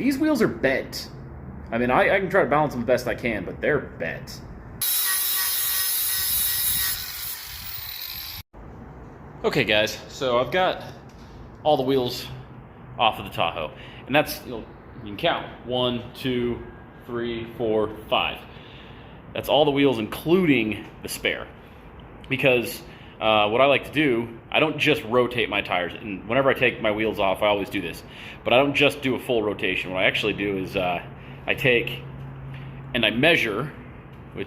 These wheels are bent. I mean, I can try to balance them the best I can, but they're bent. Okay guys, so I've got all the wheels off of the Tahoe, and that's, you can count 1, 2, 3, 4, 5. That's all the wheels including the spare, because what I like to do, I don't just rotate my tires, and whenever I take my wheels off I always do this, but I don't just do a full rotation. What I actually do is I take and I measure with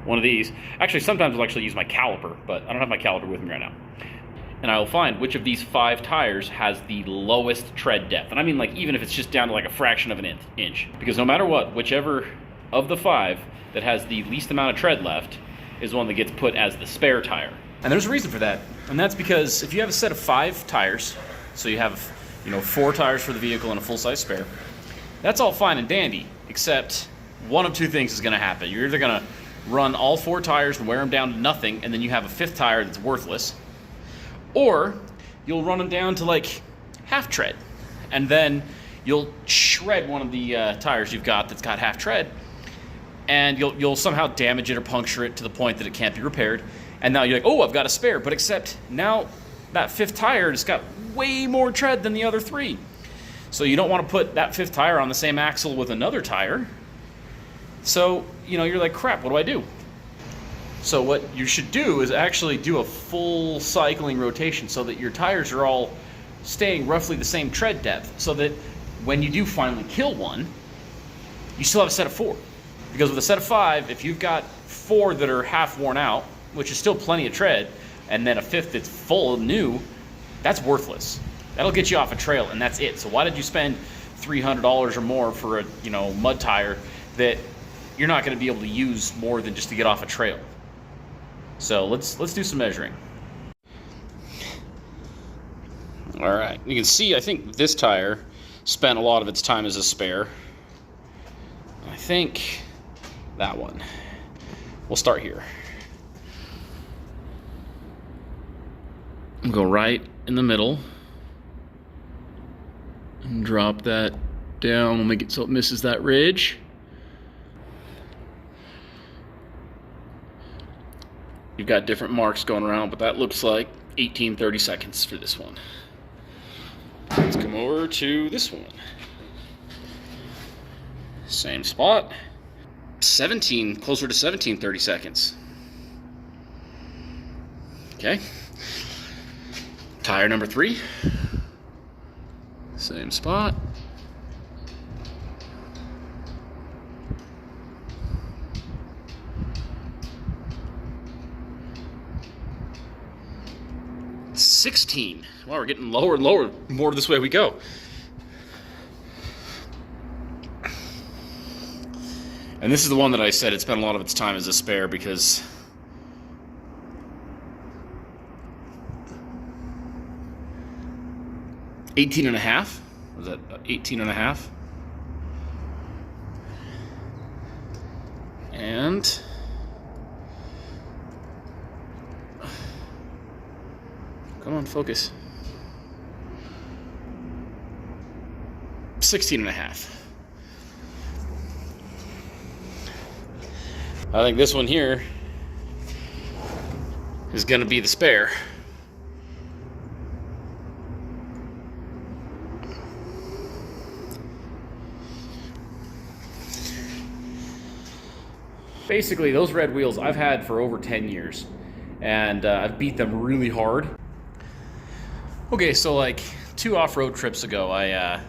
one of these. Actually, sometimes I'll actually use my caliper, but I don't have my caliper with me right now. And I will find which of these 5 tires has the lowest tread depth. And I mean, like, even if it's just down to like a fraction of an inch. Because no matter what, whichever of the 5 that has the least amount of tread left is one that gets put as the spare tire. And there's a reason for that. And that's because if you have a set of 5 tires, so you have, 4 tires for the vehicle and a full-size spare, that's all fine and dandy, except one of 2 things is gonna happen. You're either gonna run all 4 tires and wear them down to nothing, and then you have a 5th tire that's worthless, or you'll run them down to like half tread, and then you'll shred one of the tires you've got that's got half tread, and you'll somehow damage it or puncture it to the point that it can't be repaired, and now you're like, oh, I've got a spare, but except now that 5th tire has got way more tread than the other 3. So you don't want to put that 5th tire on the same axle with another tire. So, you're like, crap, what do I do? So what you should do is actually do a full cycling rotation so that your tires are all staying roughly the same tread depth, so that when you do finally kill one, you still have a set of 4. Because with a set of 5, if you've got 4 that are half worn out, which is still plenty of tread, and then a 5th that's full of new, that's worthless. That'll get you off a trail, and that's it. So why did you spend $300 or more for a mud tire that you're not going to be able to use more than just to get off a trail? So let's do some measuring. All right, you can see I think this tire spent a lot of its time as a spare. I think that one. We'll start here. Go right in the middle and drop that down. We'll make it so it misses that ridge. You've got different marks going around, but that looks like 18-30 seconds for this one. Let's come over to this one. Same spot. 17, closer to 17-30 seconds. Okay. Tire number 3. Same spot. $16. Wow, we're getting lower and lower more this way we go. And this is the one that I said it spent a lot of its time as a spare, because $18.5. Was that 18.5? And come on, focus. 16.5. I think this one here is going to be the spare. Basically, those red wheels I've had for over 10 years, and I've beat them really hard. Okay, so like 2 off-road trips ago, I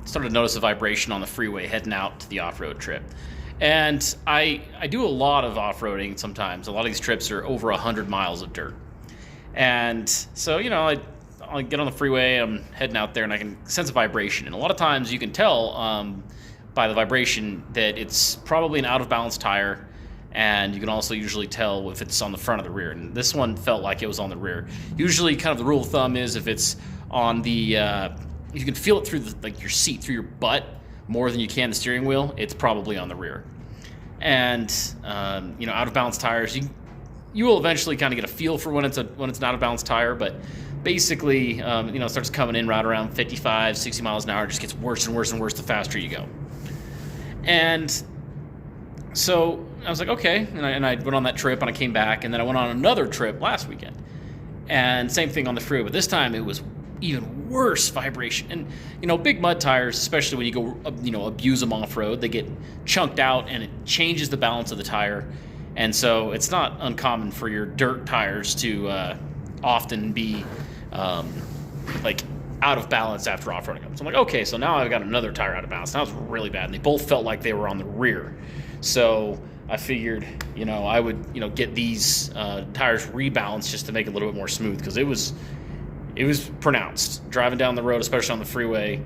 started to notice a vibration on the freeway heading out to the off-road trip. And I do a lot of off-roading sometimes. A lot of these trips are over 100 miles of dirt. And so, I'll get on the freeway, I'm heading out there, and I can sense a vibration. And a lot of times you can tell by the vibration that it's probably an out-of-balance tire, and you can also usually tell if it's on the front or the rear. And this one felt like it was on the rear. Usually kind of the rule of thumb is if it's on the, you can feel it through your seat, through your butt, more than you can the steering wheel, it's probably on the rear. And out of balance tires, you will eventually kind of get a feel for when it's an out of balance tire, but basically, starts coming in right around 55, 60 miles an hour. It just gets worse and worse and worse the faster you go. And so I was like, okay. And I went on that trip, and I came back, and then I went on another trip last weekend. And same thing on the freeway, but this time it was even worse vibration. And, big mud tires, especially when you go, abuse them off-road, they get chunked out, and it changes the balance of the tire. And so it's not uncommon for your dirt tires to often be out of balance after off-roading them. So I'm like, okay, so now I've got another tire out of balance. Now it's really bad, and they both felt like they were on the rear. So I figured, I would, get these tires rebalanced just to make it a little bit more smooth, because it was pronounced. Driving down the road, especially on the freeway,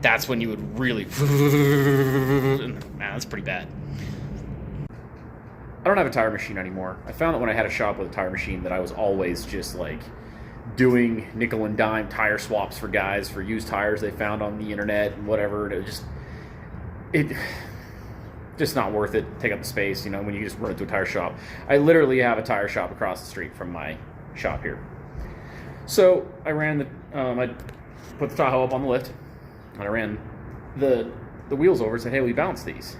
that's when you would really, man, that's pretty bad. I don't have a tire machine anymore. I found that when I had a shop with a tire machine that I was always just doing nickel and dime tire swaps for guys for used tires they found on the internet and whatever. It was just not worth it. Take up the space, when you just run it to a tire shop. I literally have a tire shop across the street from my shop here. So I ran I put the tahoe up on the lift, and I ran the wheels over and said, hey, will you balance these?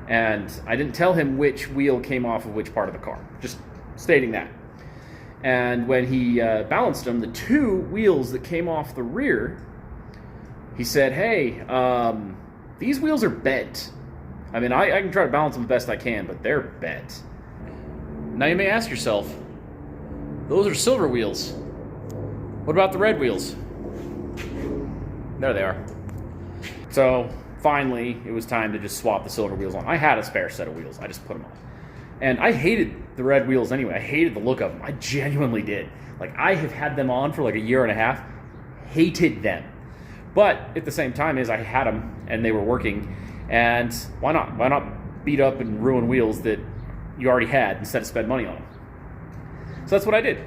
And I didn't tell him which wheel came off of which part of the car, just stating that. And when he balanced them, the two wheels that came off the rear, he said, hey, these wheels are bent. I mean, I can try to balance them the best I can, but they're bent. Now you may ask yourself, those are silver wheels. What about the red wheels? There they are. So finally, it was time to just swap the silver wheels on. I had a spare set of wheels. I just put them on. And I hated the red wheels anyway. I hated the look of them. I genuinely did. I have had them on for a year and a half. Hated them. But at the same time, I had them and they were working. And why not? Why not beat up and ruin wheels that you already had instead of spend money on them? So that's what I did.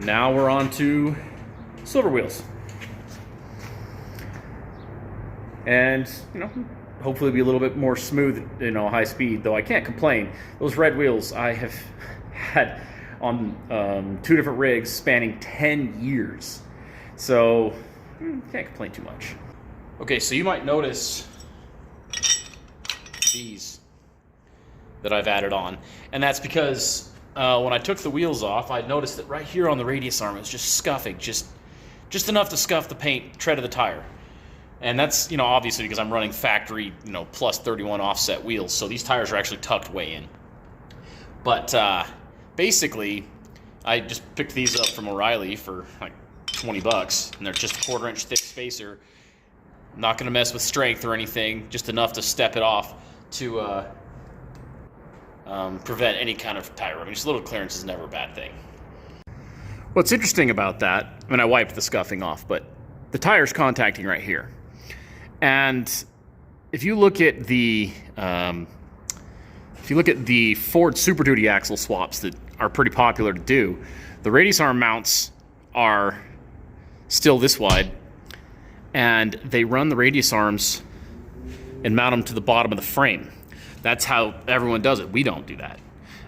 Now we're on to silver wheels. And, hopefully be a little bit more smooth, high speed, though I can't complain. Those red wheels I have had on 2 different rigs spanning 10 years. So, can't complain too much. Okay, so you might notice these that I've added on. And that's because when I took the wheels off, I noticed that right here on the radius arm it was just scuffing, just enough to scuff the paint tread of the tire. And that's, obviously because I'm running factory, plus 31 offset wheels. So these tires are actually tucked way in. But basically, I just picked these up from O'Reilly for $20. And they're just a 1/4 inch thick spacer. Not going to mess with strength or anything. Just enough to step it off to prevent any kind of tire rubbing. Just a little clearance is never a bad thing. What's interesting about that, I wiped the scuffing off, but the tire's contacting right here. And if you look at the Ford Super Duty axle swaps that are pretty popular to do, the radius arm mounts are still this wide, and they run the radius arms and mount them to the bottom of the frame. That's how everyone does it. We don't do that.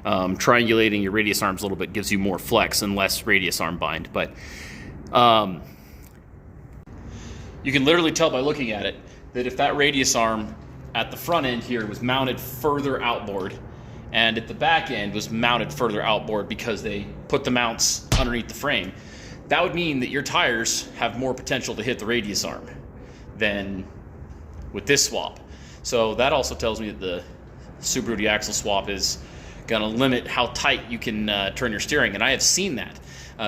Triangulating your radius arms a little bit gives you more flex and less radius arm bind, but you can literally tell by looking at it that if that radius arm at the front end here was mounted further outboard and at the back end was mounted further outboard because they put the mounts underneath the frame, that would mean that your tires have more potential to hit the radius arm than with this swap. So that also tells me that the Super Duty axle swap is going to limit how tight you can turn your steering, and I have seen that.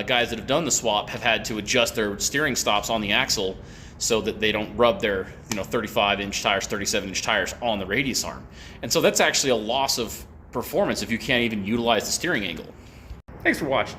Guys that have done the swap have had to adjust their steering stops on the axle so that they don't rub their 35-inch tires, 37-inch tires on the radius arm. And so that's actually a loss of performance if you can't even utilize the steering angle. Thanks for watching.